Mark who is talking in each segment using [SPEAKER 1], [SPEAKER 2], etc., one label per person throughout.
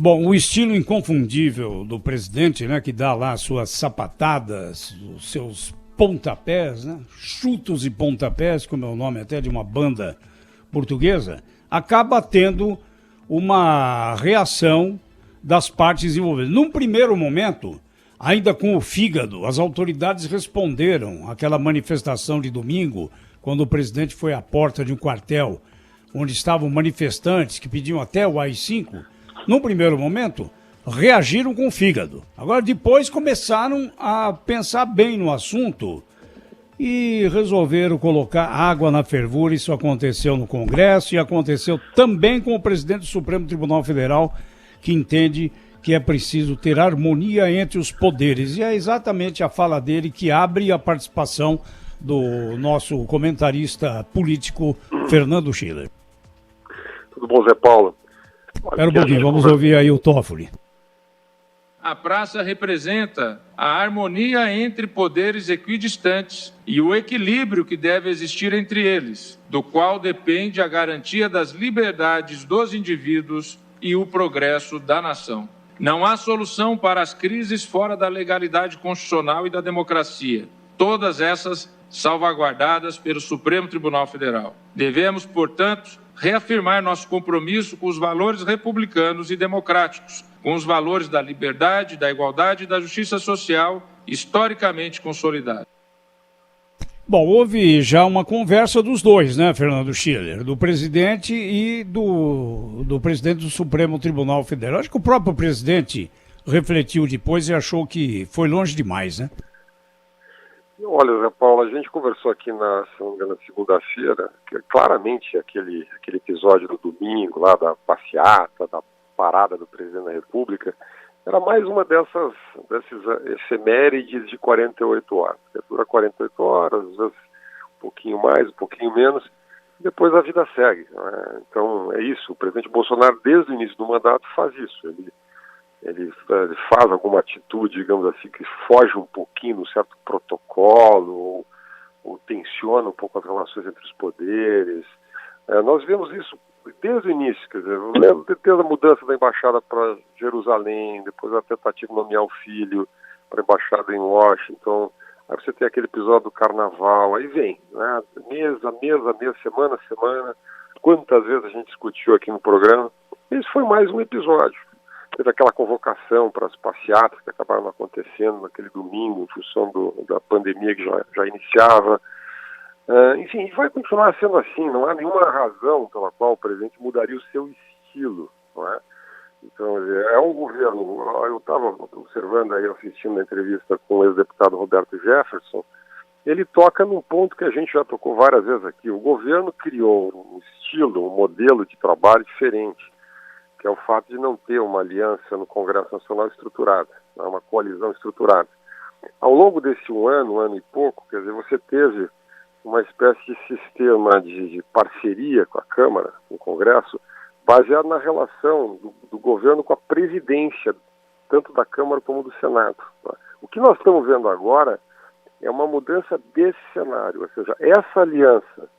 [SPEAKER 1] Bom, o estilo inconfundível do presidente, né, que dá lá suas sapatadas, os seus pontapés, né, chutos e pontapés, como é o nome até de uma banda portuguesa, acaba tendo uma reação das partes envolvidas. Num primeiro momento, ainda com o fígado, as autoridades responderam àquela manifestação de domingo, quando o presidente foi à porta de um quartel onde estavam manifestantes que pediam até o AI-5. Num primeiro momento, reagiram com o fígado. Agora, depois começaram a pensar bem no assunto e resolveram colocar água na fervura. Isso aconteceu no Congresso e aconteceu também com o presidente do Supremo Tribunal Federal, que entende que é preciso ter harmonia entre os poderes. E é exatamente a fala dele que abre a participação do nosso comentarista político, Fernando Schiller.
[SPEAKER 2] Tudo bom, Zé Paulo?
[SPEAKER 1] Espera um pouquinho, vamos ouvir aí o Toffoli.
[SPEAKER 3] A praça representa a harmonia entre poderes equidistantes e o equilíbrio que deve existir entre eles, do qual depende a garantia das liberdades dos indivíduos e o progresso da nação. Não há solução para as crises fora da legalidade constitucional e da democracia, todas essas salvaguardadas pelo Supremo Tribunal Federal. Devemos, portanto, reafirmar nosso compromisso com os valores republicanos e democráticos, com os valores da liberdade, da igualdade e da justiça social historicamente consolidados.
[SPEAKER 1] Bom, houve já uma conversa dos dois, né, Fernando Schiller, do presidente e do presidente do Supremo Tribunal Federal. Acho que o próprio presidente refletiu depois e achou que foi longe demais, né?
[SPEAKER 2] Olha, Zé Paulo, a gente conversou aqui na segunda-feira, que claramente aquele episódio do domingo, lá da passeata, da parada do presidente da República, era mais uma desses efemérides de 48 horas. Dura 48 horas, às vezes um pouquinho mais, um pouquinho menos, e depois a vida segue, né? Então é isso, o presidente Bolsonaro desde o início do mandato faz isso, ele faz alguma atitude, digamos assim, que foge um pouquinho de um certo protocolo, ou tensiona um pouco as relações entre os poderes. Nós vemos isso desde o início, quer dizer, eu lembro desde a mudança da embaixada para Jerusalém, depois a tentativa de nomear o filho para a embaixada em Washington, aí você tem aquele episódio do carnaval, aí vem, né, mês a mês, semana a semana, quantas vezes a gente discutiu aqui no programa. Esse foi mais um episódio. Teve aquela convocação para as passeatas que acabaram acontecendo naquele domingo, em função da pandemia que já iniciava. Enfim, vai continuar sendo assim, não há nenhuma razão pela qual o presidente mudaria o seu estilo, não é? Então, é um governo, eu estava observando aí, assistindo a entrevista com o ex-deputado Roberto Jefferson, ele toca num ponto que a gente já tocou várias vezes aqui. O governo criou um estilo, um modelo de trabalho diferente, que é o fato de não ter uma aliança no Congresso Nacional estruturada, uma coalizão estruturada. Ao longo desse um ano e pouco, quer dizer, você teve uma espécie de sistema de parceria com a Câmara, com o Congresso, baseado na relação do governo com a presidência, tanto da Câmara como do Senado. O que nós estamos vendo agora é uma mudança desse cenário, ou seja, essa aliança,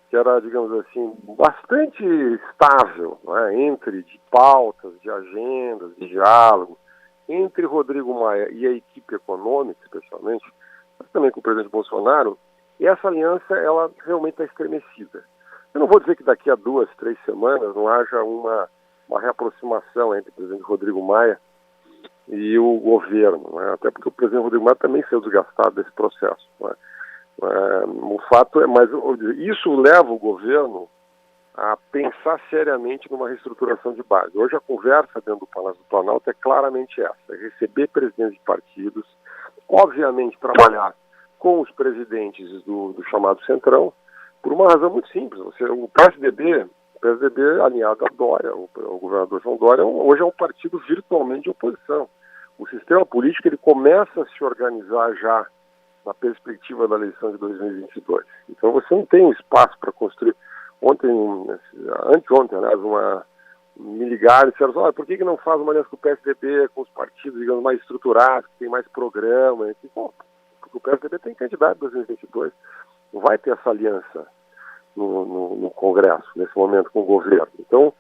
[SPEAKER 2] que era, digamos assim, bastante estável, né, entre de pautas, de agendas, de diálogo, entre Rodrigo Maia e a equipe econômica, especialmente, mas também com o presidente Bolsonaro, e essa aliança, ela realmente está estremecida. Eu não vou dizer que daqui a 2, 3 semanas não haja uma reaproximação entre o presidente Rodrigo Maia e o governo, né, até porque o presidente Rodrigo Maia também saiu desgastado desse processo, né. O fato é, mas isso leva o governo a pensar seriamente numa reestruturação de base. Hoje a conversa dentro do Palácio do Planalto é claramente essa: é receber presidentes de partidos, obviamente trabalhar com os presidentes do chamado Centrão, por uma razão muito simples. O PSDB alinhado a Dória, o governador João Dória, hoje é um partido virtualmente de oposição. O sistema político ele começa a se organizar já perspectiva da eleição de 2022. Então você não tem um espaço para construir. Anteontem, aliás, me ligaram e disseram, olha, por que não faz uma aliança com o PSDB, com os partidos, digamos, mais estruturados, que tem mais programa? Bom, porque o PSDB tem candidato em 2022. Não vai ter essa aliança no Congresso, nesse momento, com o governo. Então,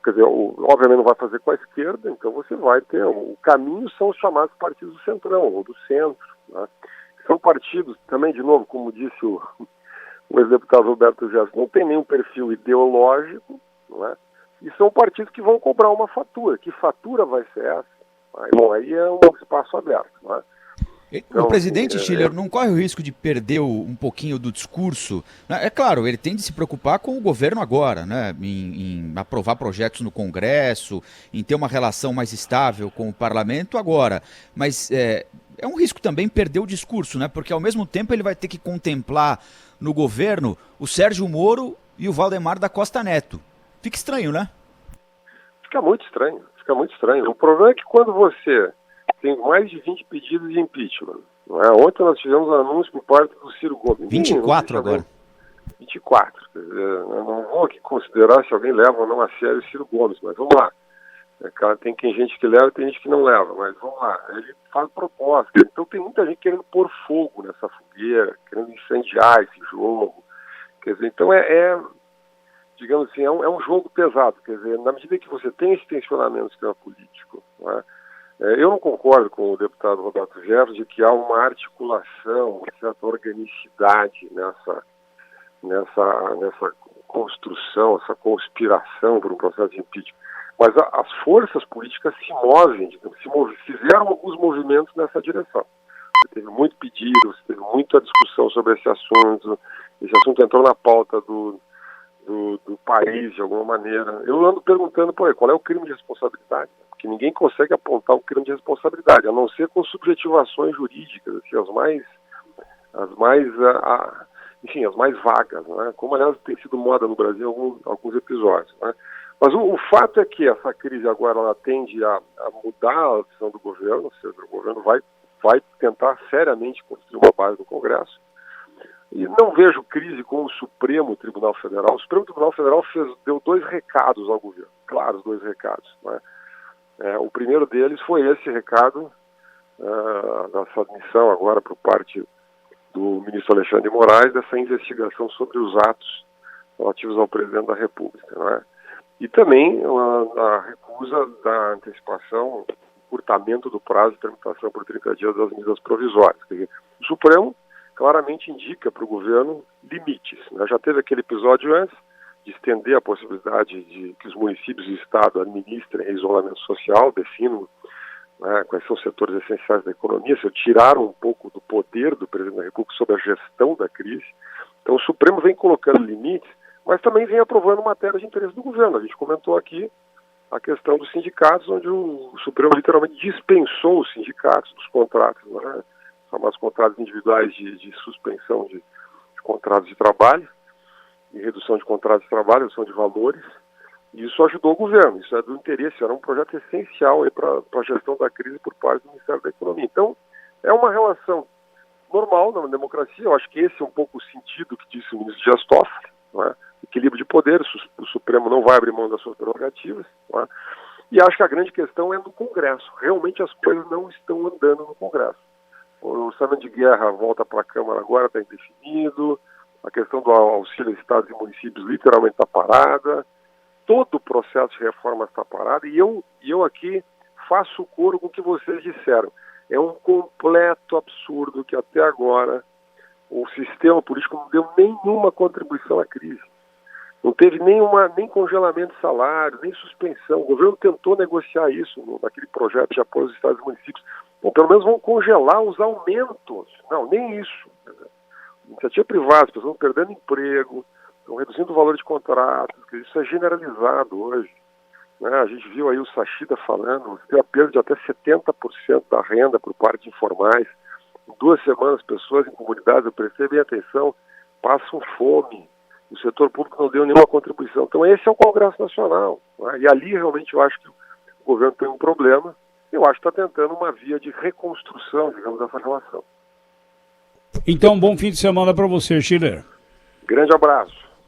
[SPEAKER 2] quer dizer, obviamente não vai fazer com a esquerda, então você vai ter, o caminho são os chamados partidos do centrão, ou do centro, né? São partidos, também, de novo, como disse o ex-deputado Roberto Jefferson, não tem nenhum perfil ideológico, não é? E são partidos que vão cobrar uma fatura. Que fatura vai ser essa? Bom, aí é um espaço aberto, não é?
[SPEAKER 4] Então, o presidente Schiller não corre o risco de perder um pouquinho do discurso? É claro, ele tem de se preocupar com o governo agora, né? Em aprovar projetos no Congresso, em ter uma relação mais estável com o parlamento agora. Mas é um risco também perder o discurso, né? Porque ao mesmo tempo ele vai ter que contemplar no governo o Sérgio Moro e o Valdemar da Costa Neto. Fica estranho, né?
[SPEAKER 2] Fica muito estranho. O problema é que quando você tem mais de 20 pedidos de impeachment, não é? Ontem nós tivemos um anúncio por parte do Ciro Gomes.
[SPEAKER 4] 24 agora.
[SPEAKER 2] 24. Quer dizer, eu não vou aqui considerar se alguém leva ou não a sério o Ciro Gomes, mas vamos lá. Tem gente que leva e tem gente que não leva, mas vamos lá. Ele faz proposta. Então tem muita gente querendo pôr fogo nessa fogueira, querendo incendiar esse jogo. Quer dizer, então digamos assim, é um jogo pesado. Quer dizer, na medida que você tem esse tensionamento no sistema político, não é? Eu não concordo com o deputado Roberto Jefferson de que há uma articulação, uma certa organicidade nessa construção, essa conspiração por um processo de impeachment. Mas as forças políticas se movem, fizeram alguns movimentos nessa direção. Você teve muito pedido, você teve muita discussão sobre esse assunto entrou na pauta do país de alguma maneira. Eu ando perguntando, qual é o crime de responsabilidade? Porque ninguém consegue apontar o crime de responsabilidade, a não ser com subjetivações jurídicas, assim, as mais vagas, né? Como, aliás, tem sido moda no Brasil em alguns episódios, né? Mas o fato é que essa crise agora ela tende a mudar a visão do governo, ou seja, o governo vai tentar seriamente construir uma base no Congresso. E não vejo crise com o Supremo Tribunal Federal. O Supremo Tribunal Federal deu 2 recados ao governo, claros 2 recados, né? O primeiro deles foi esse recado dessa admissão agora por parte do ministro Alexandre de Moraes, dessa investigação sobre os atos relativos ao presidente da República, não é? E também a recusa da antecipação, encurtamento do prazo de tramitação por 30 dias das medidas provisórias. Quer dizer, o Supremo claramente indica para o governo limites, né? Já teve aquele episódio antes de estender a possibilidade de que os municípios e o Estado administrem isolamento social, definam, né, quais são os setores essenciais da economia, se tiraram um pouco do poder do presidente da República sobre a gestão da crise. Então o Supremo vem colocando limites, mas também vem aprovando matéria de interesse do governo. A gente comentou aqui a questão dos sindicatos, onde o Supremo literalmente dispensou os sindicatos dos contratos, né, chamados contratos individuais de suspensão de contratos de trabalho, e redução de contratos de trabalho, redução de valores. E isso ajudou o governo, isso é do interesse, era um projeto essencial para a gestão da crise por parte do Ministério da Economia. Então, é uma relação normal na democracia. Eu acho que esse é um pouco o sentido que disse o ministro Dias Toffoli, não é? Equilíbrio de poderes, o Supremo não vai abrir mão das suas prerrogativas, não é? E acho que a grande questão é no Congresso. Realmente as coisas não estão andando no Congresso. O orçamento de guerra volta para a Câmara agora, está indefinido, a questão do auxílio a estados e municípios literalmente está parada, todo o processo de reforma está parado, e eu aqui faço o coro com o que vocês disseram. É um completo absurdo que até agora o sistema político não deu nenhuma contribuição à crise. Não teve nem congelamento de salário, nem suspensão. O governo tentou negociar isso naquele projeto de apoio aos estados e municípios. Bom, pelo menos vão congelar os aumentos. Não, nem isso. Iniciativa privada, as pessoas estão perdendo emprego, estão reduzindo o valor de contratos, isso é generalizado hoje, né? A gente viu aí o Sachida falando, você tem a perda de até 70% da renda por parte de informais. Em 2 semanas, pessoas em comunidades, eu prestei bem atenção, passam fome. O setor público não deu nenhuma contribuição. Então esse é o Congresso Nacional, né? E ali realmente eu acho que o governo tem um problema. Eu acho que está tentando uma via de reconstrução, digamos, dessa relação.
[SPEAKER 1] Então, bom fim de semana para você, Schiller.
[SPEAKER 2] Grande abraço.